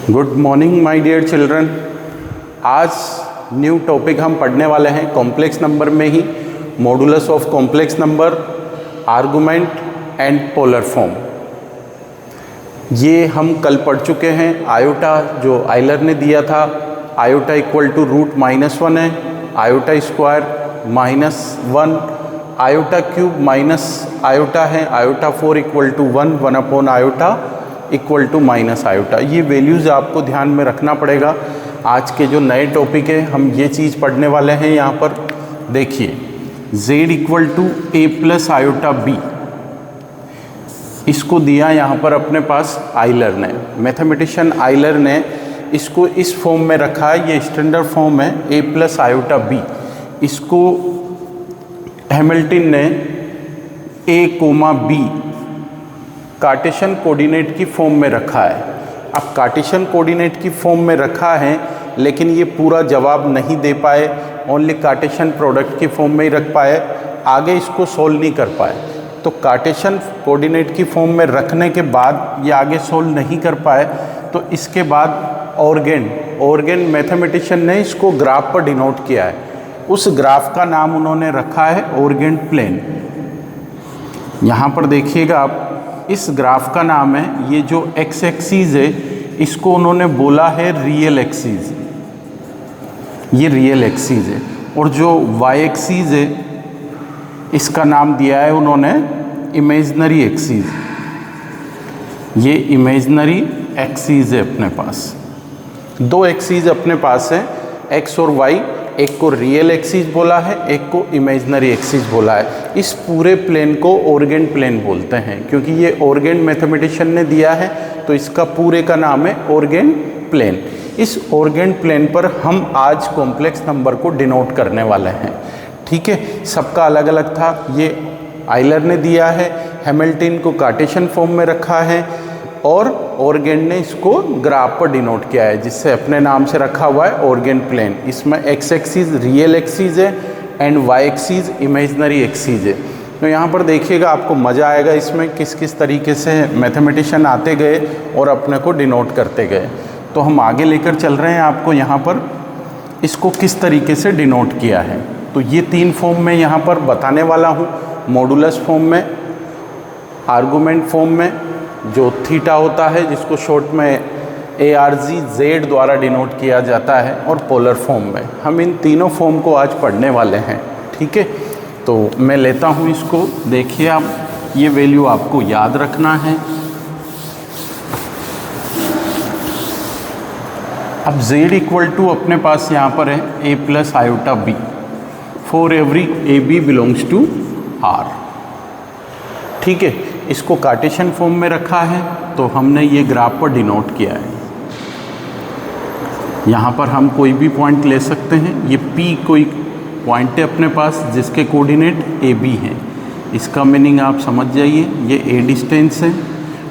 Good morning my dear children. आज new topic हम पढ़ने वाले हैं कॉम्प्लेक्स नंबर में ही, modulus of complex number, argument and polar form. ये हम कल पढ़ चुके हैं। आयोटा जो आइलर ने दिया था, iota equal to root minus one है, iota square minus one, iota cube minus iota है, iota four equal to one, one upon iota equal to minus iota. ये वैल्यूज़ आपको ध्यान में रखना पड़ेगा। आज के जो नए टॉपिक है हम ये चीज़ पढ़ने वाले हैं। यहाँ पर देखिए z equal to a plus iota b, इसको दिया यहाँ पर अपने पास आइलर ने, मैथमेटिशियन आइलर ने इसको इस फॉर्म में रखा है। ये स्टैंडर्ड फॉर्म है ए प्लस आयोटा बी। इसको हैमिल्टन ने ए कोमा बी कार्टेशियन कोऑर्डिनेट की फॉर्म में रखा है। अब कार्टेशियन कोऑर्डिनेट की फॉर्म में रखा है, लेकिन ये पूरा जवाब नहीं दे पाए, ओनली कार्टेशियन प्रोडक्ट की फॉर्म में ही रख पाए, आगे इसको सोल्व नहीं कर पाए। तो कार्टेशियन कोऑर्डिनेट की फॉर्म में रखने के बाद ये आगे सोल्व नहीं कर पाए, तो इसके बाद ऑर्गेन मैथमेटिशियन ने इसको ग्राफ पर डिनोट किया है। उस ग्राफ का नाम उन्होंने रखा है ऑर्गेन प्लेन। यहाँ पर देखिएगा आप, इस ग्राफ का नाम है, ये जो एक्स एक्सीज है इसको उन्होंने बोला है रियल एक्सीज, ये रियल एक्सीज है। और जो वाई एक्सीज है इसका नाम दिया है उन्होंने इमेजिनरी एक्सीज, ये इमेजिनरी एक्सीज है अपने पास। दो एक्सीज अपने पास है, एक्स और वाई, एक को रियल एक्सीज बोला है, एक को इमेजिनरी एक्सीज बोला है। इस पूरे प्लेन को ऑर्गेन प्लेन बोलते हैं, क्योंकि ये ऑर्गेन मैथमेटिशियन ने दिया है, तो इसका पूरे का नाम है ऑर्गेन प्लेन। इस ऑर्गेन प्लेन पर हम आज कॉम्प्लेक्स नंबर को डिनोट करने वाले हैं। ठीक है, सबका अलग अलग था। ये आइलर ने दिया है, हैमिल्टन को कार्टेशियन फॉर्म में रखा है, और ऑर्गेन ने इसको ग्राफ पर डिनोट किया है, जिससे अपने नाम से रखा हुआ है ऑर्गेन प्लेन। इसमें एक्स एक्सीज रियल एक्सीज है and Y axes imaginary axes है। तो यहाँ पर देखिएगा, आपको मज़ा आएगा इसमें किस किस तरीके से मैथमेटिशियन आते गए और अपने को डिनोट करते गए। तो हम आगे लेकर चल रहे हैं आपको यहाँ पर इसको किस तरीके से डिनोट किया है। तो ये तीन फॉर्म में यहाँ पर बताने वाला हूँ, मॉडुलस फॉर्म में, आर्गुमेंट फॉर्म में जो थीटा होता है जिसको शॉर्ट में ARGZ द्वारा डिनोट किया जाता है, और पोलर फॉर्म में। हम इन तीनों फॉर्म को आज पढ़ने वाले हैं। ठीक है, तो मैं लेता हूँ इसको। देखिए आप, ये वैल्यू आपको याद रखना है। अब z इक्वल टू अपने पास यहाँ पर है a plus iota b, for every AB belongs to R। ठीक है, इसको कार्टेशियन फॉर्म में रखा है, तो हमने ये ग्राफ पर डिनोट किया है। यहाँ पर हम कोई भी पॉइंट ले सकते हैं। ये P कोई पॉइंट है अपने पास जिसके कोऑर्डिनेट AB हैं। इसका मीनिंग आप समझ जाइए, ये A डिस्टेंस है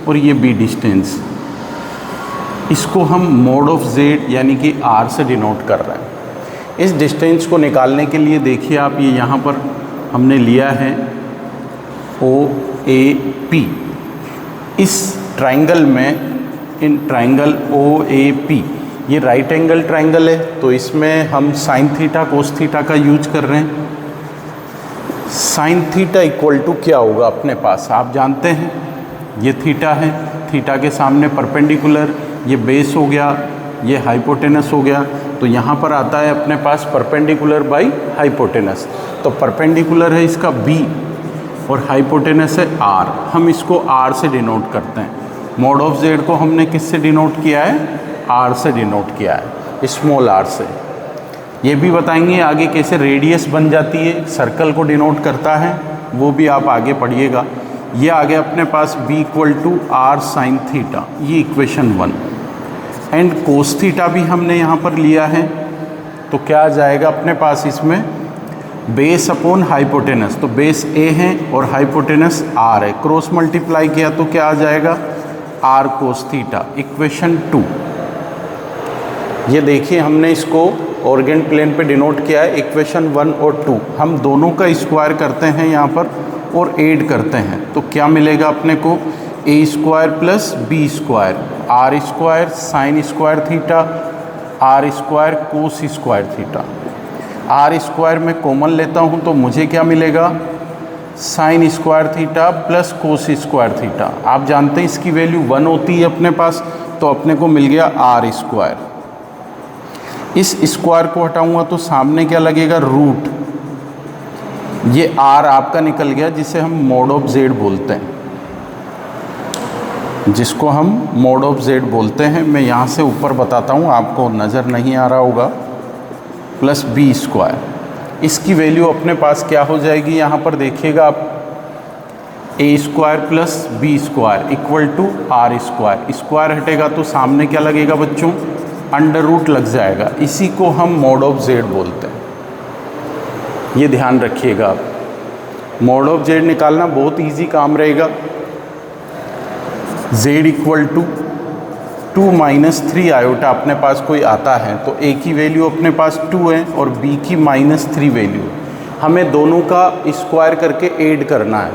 और ये B डिस्टेंस। इसको हम मोड ऑफ Z यानी कि R से डिनोट कर रहे हैं। इस डिस्टेंस को निकालने के लिए देखिए आप, ये यहाँ पर हमने लिया है OAP। इस ट्राइंगल में, इन ट्राइंगल OAP, ये राइट एंगल ट्राइंगल है, तो इसमें हम साइन थीटा कोस थीटा का यूज कर रहे हैं। साइन थीटा इक्वल टू क्या होगा अपने पास, आप जानते हैं, ये थीटा है, थीटा के सामने परपेंडिकुलर, ये बेस हो गया, ये हाइपोटेनस हो गया। तो यहाँ पर आता है अपने पास परपेंडिकुलर बाई हाइपोटेनस। तो परपेंडिकुलर है इसका B और हाइपोटेनस है R। हम इसको R से डिनोट करते हैं। मोड ऑफ Z को हमने किससे डिनोट किया है, R से डिनोट किया है, स्मॉल r से। ये भी बताएंगे आगे कैसे रेडियस बन जाती है, सर्कल को डिनोट करता है, वो भी आप आगे पढ़िएगा। ये आ गया अपने पास B equal to R sine theta, ये इक्वेशन 1। एंड कोस थीटा भी हमने यहाँ पर लिया है, तो क्या आ जाएगा अपने पास इसमें, बेस अपॉन हाइपोटेनस। तो बेस A है और हाइपोटेनस R है, क्रॉस मल्टीप्लाई किया तो क्या आ जाएगा, R कोस थीटा, इक्वेशन 2। ये देखिए, हमने इसको ऑर्गेन प्लेन पे डिनोट किया है, इक्वेशन 1 और 2। हम दोनों का स्क्वायर करते हैं यहाँ पर और ऐड करते हैं, तो क्या मिलेगा अपने को, A square plus B square, R square sine square theta, R square cos square theta. R square में कॉमन लेता हूँ तो मुझे क्या मिलेगा, sine square theta plus cos square theta. आप जानते हैं इसकी वैल्यू 1 होती है अपने पास, तो अपने को मिल गया आर स्क्वायर। इस स्क्वायर को हटाऊंगा तो सामने क्या लगेगा, रूट। ये आर आपका निकल गया, जिसे हम मॉड ऑफ जेड बोलते हैं, जिसको हम मॉड ऑफ जेड बोलते हैं। मैं यहाँ से ऊपर बताता हूँ, आपको नज़र नहीं आ रहा होगा, प्लस बी स्क्वायर। इसकी वैल्यू अपने पास क्या हो जाएगी, यहाँ पर देखिएगा आप, A square plus B square equal to R square. Square हटेगा तो सामने क्या लगेगा बच्चों, अंडर रूट लग जाएगा। इसी को हम मॉड ऑफ जेड बोलते हैं, ये ध्यान रखिएगा आप। मॉड ऑफ जेड निकालना बहुत इजी काम रहेगा। Z equal to 2 minus 3 iota अपने पास कोई आता है तो ए की वैल्यू अपने पास 2 है और बी की -3 वैल्यू। हमें दोनों का स्क्वायर करके ऐड करना है।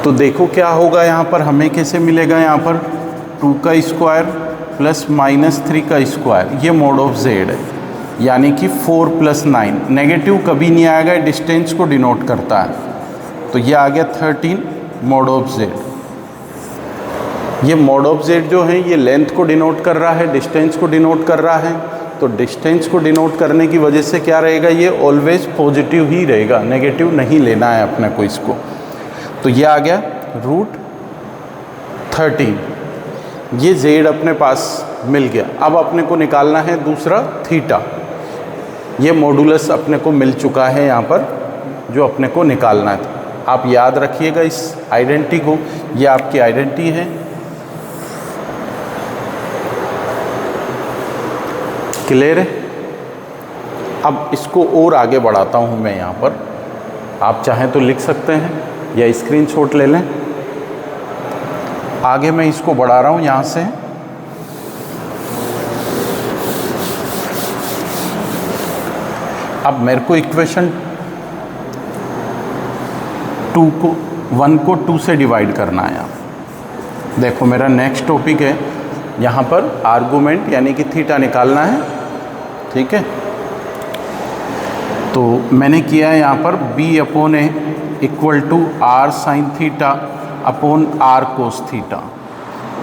तो देखो क्या होगा, यहाँ पर हमें कैसे मिलेगा, यहाँ पर 2 का स्क्वायर प्लस -3 का स्क्वायर, ये मॉड ऑफ जेड है, यानी कि 4 + 9। नेगेटिव कभी नहीं आएगा, डिस्टेंस को डिनोट करता है। तो ये आ गया 13 मॉड ऑफ जेड। ये मॉड ऑफ जेड जो है ये लेंथ को डिनोट कर रहा है, डिस्टेंस को डिनोट कर रहा है। तो डिस्टेंस को डिनोट करने की वजह से क्या रहेगा, ये ऑलवेज पॉजिटिव ही रहेगा, नेगेटिव नहीं लेना है अपने को इसको। तो ये आ गया √13। ये जेड अपने पास मिल गया। अब अपने को निकालना है दूसरा थीटा। ये मॉडुलस अपने को मिल चुका है यहाँ पर, जो अपने को निकालना है। आप याद रखिएगा इस आइडेंटिटी को, ये आपकी आइडेंटिटी है। क्लियर है। अब इसको और आगे बढ़ाता हूँ मैं यहाँ पर, आप चाहें तो लिख सकते हैं या स्क्रीनशॉट ले लें। आगे मैं इसको बढ़ा रहा हूँ यहाँ से। अब मेरे को इक्वेशन 1 को 2 से डिवाइड करना है। यहाँ देखो मेरा नेक्स्ट टॉपिक है, यहाँ पर आर्गुमेंट यानी कि थीटा निकालना है, ठीक है। तो मैंने किया है यहाँ पर b/a equal to r sin theta upon r cos theta.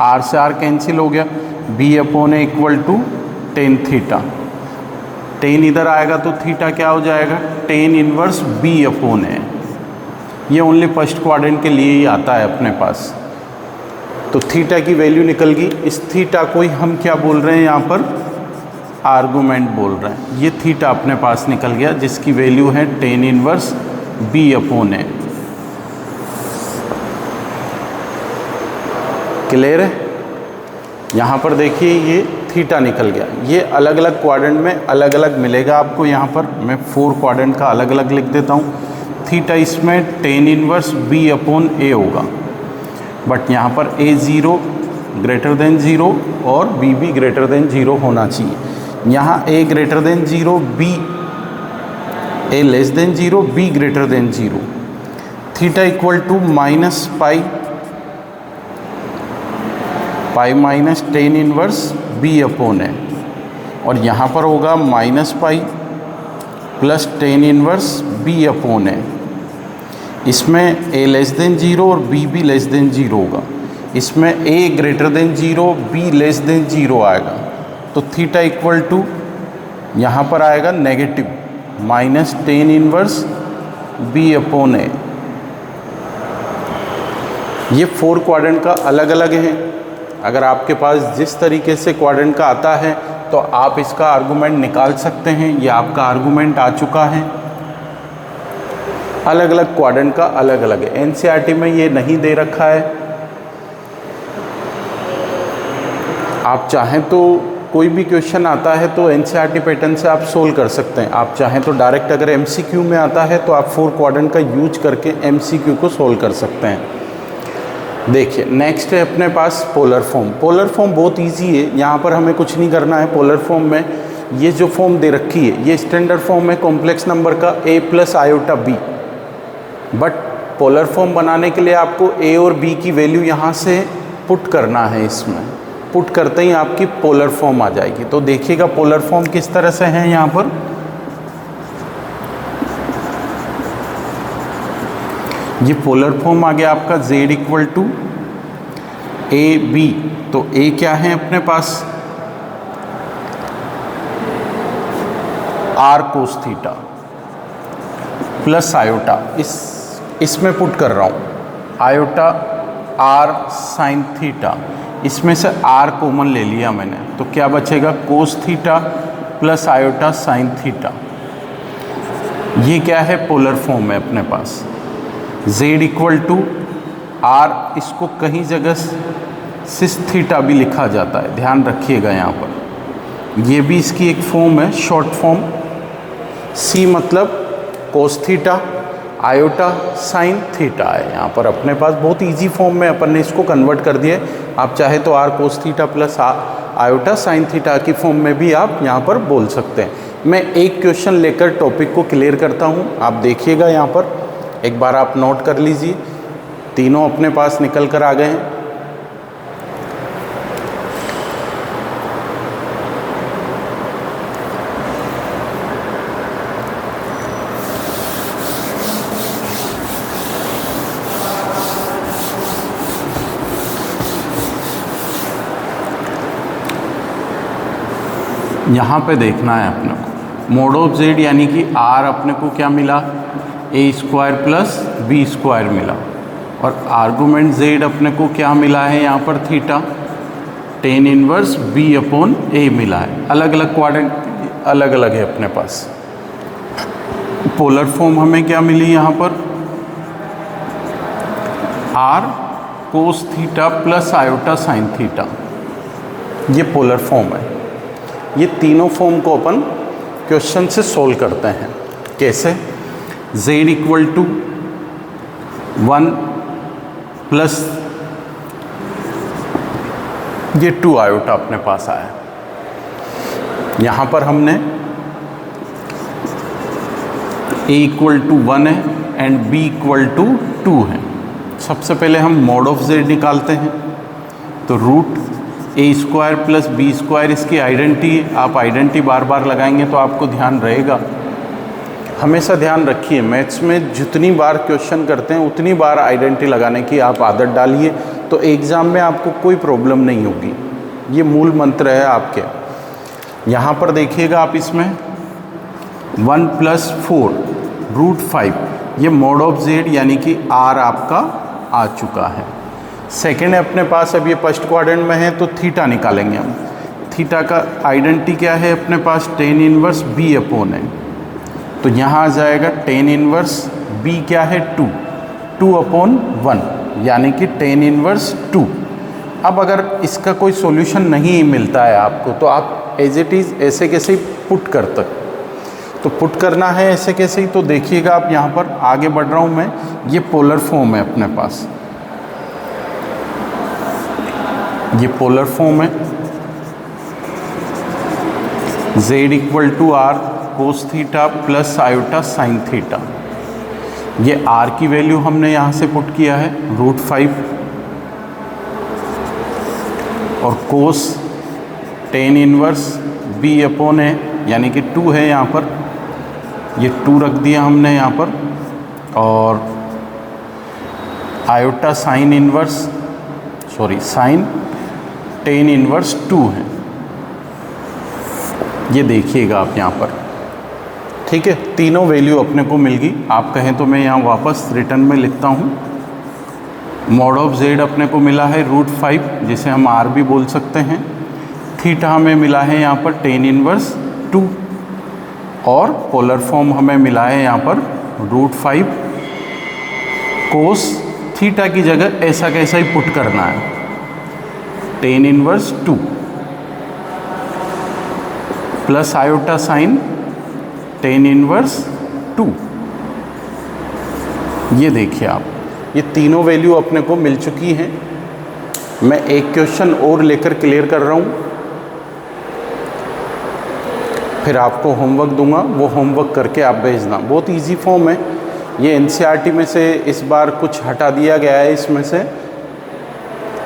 r से r कैंसिल हो गया, b/a equal to tan theta. tan इधर आएगा तो थीटा क्या हो जाएगा, tan इनवर्स b/a। ये ओनली फर्स्ट क्वाड्रेंट के लिए ही आता है अपने पास। तो थीटा की वैल्यू निकल गई। इस थीटा को ही हम क्या बोल रहे हैं यहाँ पर, आर्गुमेंट बोल रहे हैं। ये थीटा अपने पास निकल गया, जिसकी वैल्यू है tan इनवर्स b/a। क्लियर है। यहाँ पर देखिए ये थीटा निकल गया। ये अलग अलग क्वाड्रेंट में अलग अलग मिलेगा आपको। यहाँ पर मैं 4 क्वाड्रेंट का अलग अलग लिख देता हूँ। थीटा इसमें tan इनवर्स b/a होगा, बट यहाँ पर a0 > 0 और b > 0 होना चाहिए। यहाँ a > 0, b a <0, b > 0। Theta equal to pi minus tan inverse b/a, और यहाँ पर होगा -pi plus tan inverse b/a। इसमें a <0 और b भी <0 होगा। इसमें a > 0, b <0 आएगा। तो थीटा इक्वल टू यहाँ पर आएगा नेगेटिव -tan इनवर्स b/a। ये 4 क्वाड्रेंट का अलग अलग है। अगर आपके पास जिस तरीके से क्वाड्रेंट का आता है तो आप इसका आर्गुमेंट निकाल सकते हैं। ये आपका आर्गुमेंट आ चुका है। अलग अलग क्वाड्रेंट का अलग अलग है। एनसीईआरटी में ये नहीं दे रखा है। आप चाहें तो कोई भी क्वेश्चन आता है तो एनसीईआरटी पैटर्न से आप सोल्व कर सकते हैं। आप चाहें तो डायरेक्ट अगर एमसीक्यू में आता है तो आप 4 क्वाड्रेंट का यूज करके एमसीक्यू को सोल्व कर सकते हैं। देखिए नेक्स्ट है अपने पास पोलर फॉर्म। पोलर फॉर्म बहुत इजी है, यहाँ पर हमें कुछ नहीं करना है। पोलर फॉर्म में ये जो फॉर्म दे रखी है ये स्टैंडर्ड फॉर्म है कॉम्प्लेक्स नंबर का a + i b, but polar form बनाने के लिए आपको ए और बी की वैल्यू यहाँ से पुट करना है, इसमें पुट करते ही आपकी पोलर फॉर्म आ जाएगी। तो देखिएगा पोलर फॉर्म किस तरह से है यहाँ पर। ये पोलर फॉर्म आ गया आपका z equal to A B. तो ए क्या है अपने पास, R cos theta plus iota, इसमें पुट कर रहा हूँ आयोटा आर साइन थीटा, इसमें से आर कॉमन ले लिया मैंने, तो क्या बचेगा कोस theta plus iota sine theta. ये क्या है पोलर फॉर्म है अपने पास। z इक्वल टू आर, इसको कहीं जगह सिस थीटा भी लिखा जाता है, ध्यान रखिएगा यहाँ पर। ये भी इसकी एक फॉर्म है, शॉर्ट फॉर्म। c मतलब cos theta, iota sine theta है यहाँ पर अपने पास। बहुत इजी फॉर्म में अपन ने इसको कन्वर्ट कर दिया। आप चाहे तो R cos theta plus iota sine theta की फॉर्म में भी आप यहाँ पर बोल सकते हैं। मैं एक क्वेश्चन लेकर टॉपिक को क्लियर करता हूँ, आप देखिएगा यहाँ पर, एक बार आप नोट कर लीजिए। तीनों अपने पास निकल कर आ गए हैं। यहाँ पे देखना है अपने को मोड ऑफ z, यानी कि r अपने को क्या मिला, ए स्क्वायर प्लस बी स्क्वायर मिला, और आर्गूमेंट z अपने को क्या मिला है यहाँ पर theta, tan inverse b upon A मिला है। अलग अलग क्वाड्रेंट अलग अलग है अपने पास। पोलर फॉर्म हमें क्या मिली यहाँ पर, r कोस theta plus iota sine theta, ये पोलर फॉर्म है। ये तीनों फॉर्म को अपन क्वेश्चन से सोल्व करते हैं। कैसे, z इक्वल टू 1 प्लस ये 2 आयोटा अपने पास आया। यहाँ पर हमने a इक्वल टू 1 है एंड b इक्वल टू 2 है। सबसे पहले हम मॉड ऑफ z निकालते हैं, तो रूट ए स्क्वायर प्लस बी स्क्वायर इसकी आइडेंटिटी, आप आइडेंटिटी बार बार लगाएंगे तो आपको ध्यान रहेगा। हमेशा ध्यान रखिए, मैथ्स में जितनी बार क्वेश्चन करते हैं उतनी बार आइडेंटिटी लगाने की आप आदत डालिए, तो एग्ज़ाम में आपको कोई प्रॉब्लम नहीं होगी। ये मूल मंत्र है आपके। यहाँ पर देखिएगा आप, इसमें 1 प्लस 4 रूट 5, ये मोड ऑफ z यानी कि r आपका आ चुका है। सेकेंड है अपने पास, अब ये फर्स्ट क्वाड्रेंट में है तो थीटा निकालेंगे हम। थीटा का आइडेंटिटी क्या है अपने पास, टेन इनवर्स b अपॉन है, तो यहाँ आ जाएगा टेन इनवर्स b क्या है 2, 2 अपॉन 1 यानी कि टेन इनवर्स 2। अब अगर इसका कोई सॉल्यूशन नहीं मिलता है आपको, तो आप एज इट इज़ ऐसे कैसे पुट करते, तो पुट करना है ऐसे कैसे ही। तो देखिएगा आप, यहाँ पर आगे बढ़ रहा हूँ मैं। ये पोलर फॉर्म है अपने पास, ये पोलर फॉर्म है। z equal to R cos theta plus iota sine theta, ये r की वैल्यू हमने यहाँ से पुट किया है रूट 5, और cos tan inverse b upon है यानी कि 2 है यहाँ पर, ये 2 रख दिया हमने यहाँ पर, और iota sine inverse sine tan inverse 2 है। ये देखिएगा आप यहाँ पर, ठीक है। तीनों वैल्यू अपने को मिल गई। आप कहें तो मैं यहाँ वापस रिटर्न में लिखता हूँ। मॉड ऑफ z अपने को मिला है रूट 5, जिसे हम r भी बोल सकते हैं। थीटा हमें मिला है यहाँ पर टेन इनवर्स 2, और पोलर फॉर्म हमें मिला है यहाँ पर रूट 5। कोस थीटा की जगह ऐसा कैसा ही पुट करना है, tan inverse 2 plus iota sign tan inverse 2। ये देखिए आप, ये तीनों वैल्यू अपने को मिल चुकी हैं। मैं एक क्वेश्चन और लेकर क्लियर कर रहा हूँ, फिर आपको होमवर्क दूंगा, वो होमवर्क करके आप भेजना। बहुत इजी फॉर्म है, ये एनसीईआरटी में से इस बार कुछ हटा दिया गया है, इसमें से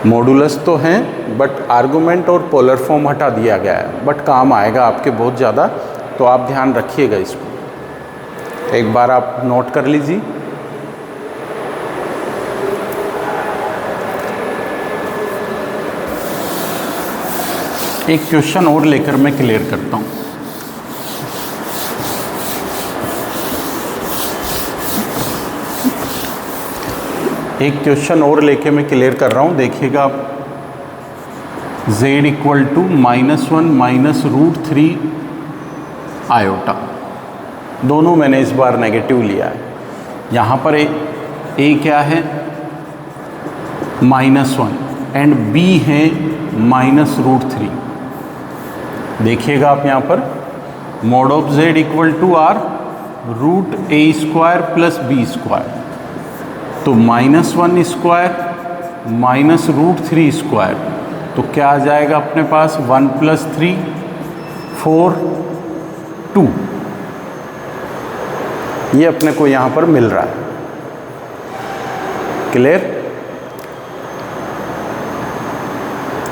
मॉडुलस तो हैं बट आर्गुमेंट और पोलर फॉर्म हटा दिया गया है, बट काम आएगा आपके बहुत ज़्यादा, तो आप ध्यान रखिएगा इसको, एक बार आप नोट कर लीजिए। एक क्वेश्चन और लेकर मैं क्लियर करता हूँ। एक क्वेश्चन और लेके मैं क्लियर कर रहा हूँ, देखिएगा आप। z इक्वल टू -1 माइनस √3 आयोटा, दोनों मैंने इस बार नेगेटिव लिया है। यहाँ पर a क्या है -1 एंड b है -√3। देखिएगा आप यहाँ पर mod of z equal to r √a² plus b², तो -1 स्क्वायर माइनस √3², तो क्या आ जाएगा अपने पास 1 + 3 4 2, ये अपने को यहाँ पर मिल रहा है। क्लियर?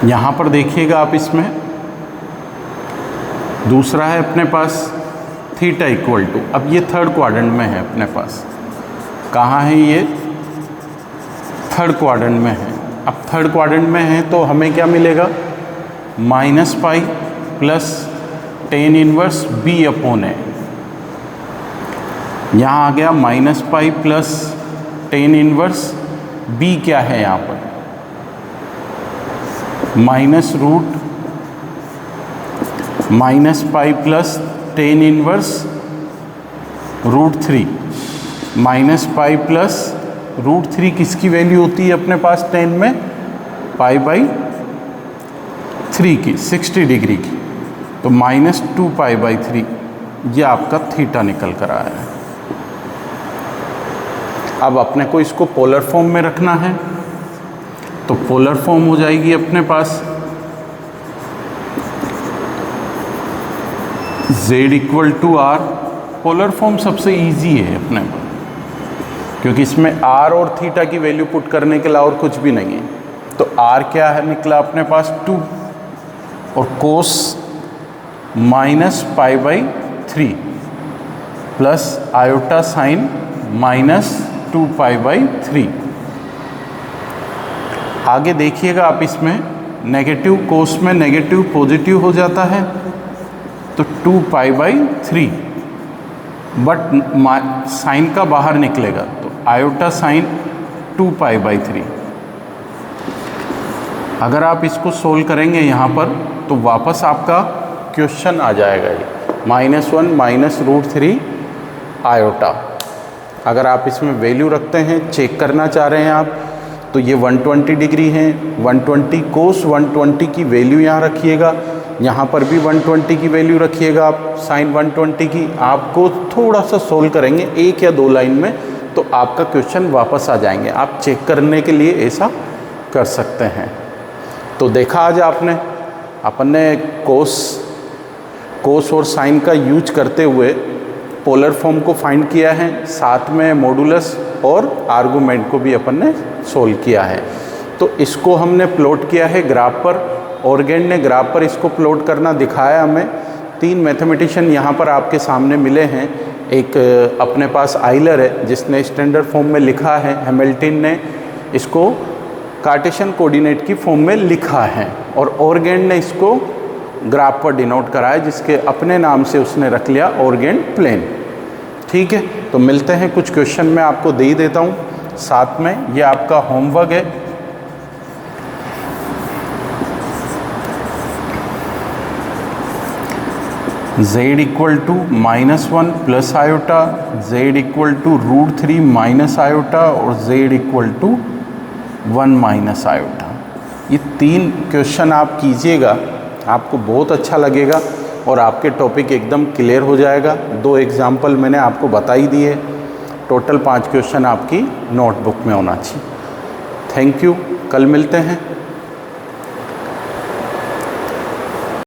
यहाँ पर देखिएगा आप, इसमें दूसरा है अपने पास थीटा इक्वल टू, अब ये थर्ड क्वाड्रेंट में है अपने पास, कहाँ है ये? थर्ड क्वाड्रेंट में है। अब थर्ड क्वाड्रेंट में है तो हमें क्या मिलेगा? -π प्लस tan इनवर्स b/a। यहाँ आ गया -π प्लस tan इनवर्स b, क्या है यहाँ पर? -π प्लस tan इनवर्स √3, -π प्लस √3 किसकी वैल्यू होती है अपने पास tan में? π/3 की, 60 डिग्री की, तो -2π/3, ये आपका थीटा निकल कर आया है। अब अपने को इसको पोलर फॉर्म में रखना है, तो पोलर फॉर्म हो जाएगी अपने पास z equal to r। Polar form सबसे इजी है अपने को, क्योंकि इसमें r और थीटा की वैल्यू पुट करने के अलावा और कुछ भी नहीं है। तो r क्या है निकला अपने पास 2, और कोस -π/3 प्लस आयोटा साइन -2π/3। आगे देखिएगा आप, इसमें नेगेटिव कोस में नेगेटिव पॉजिटिव हो जाता है, तो 2π/3, बट साइन का बाहर निकलेगा, तो आयोटा साइन 2π/3। अगर आप इसको सोल्व करेंगे यहाँ पर, तो वापस आपका क्वेश्चन आ जाएगा ये -1 माइनस √3 आयोटा। अगर आप इसमें वैल्यू रखते हैं, चेक करना चाह रहे हैं आप, तो ये 120 डिग्री है, 120 कोस 120 की वैल्यू यहाँ रखिएगा, यहाँ पर भी 120 की वैल्यू रखिएगा आप, साइन 120 की। आपको थोड़ा सा सोल्व करेंगे 1 या 2 लाइन में, तो आपका क्वेश्चन वापस आ जाएंगे। आप चेक करने के लिए ऐसा कर सकते हैं। तो देखा आज आपने, अपन ने कोस और साइन का यूज करते हुए पोलर फॉर्म को फाइंड किया है, साथ में मॉडुलस और आर्गुमेंट को भी अपन ने सोल्व किया है। तो इसको हमने प्लॉट किया है ग्राफ पर, ऑर्गेन ने ग्राफ पर इसको प्लॉट करना दिखाया हमें। 3 मैथमेटिशियन यहाँ पर आपके सामने मिले हैं। एक अपने पास आइलर है जिसने स्टैंडर्ड फॉर्म में लिखा है, हैमिल्टन ने इसको कार्टेशियन कोऑर्डिनेट की फॉर्म में लिखा है, और ऑर्गेन ने इसको ग्राफ पर डिनोट करा है, जिसके अपने नाम से उसने रख लिया ऑर्गेन प्लेन। ठीक है, तो मिलते हैं, कुछ क्वेश्चन मैं आपको दे ही देता हूँ साथ में, ये आपका होमवर्क है। z equal to -1 plus iota, z equal to √3 minus iota, और z equal to 1 minus iota. ये 3 क्वेश्चन आप कीजिएगा, आपको बहुत अच्छा लगेगा और आपके टॉपिक एकदम क्लियर हो जाएगा। 2 एग्जाम्पल मैंने आपको बता ही दिए, टोटल 5 क्वेश्चन आपकी नोटबुक में होना चाहिए। थैंक यू, कल मिलते हैं।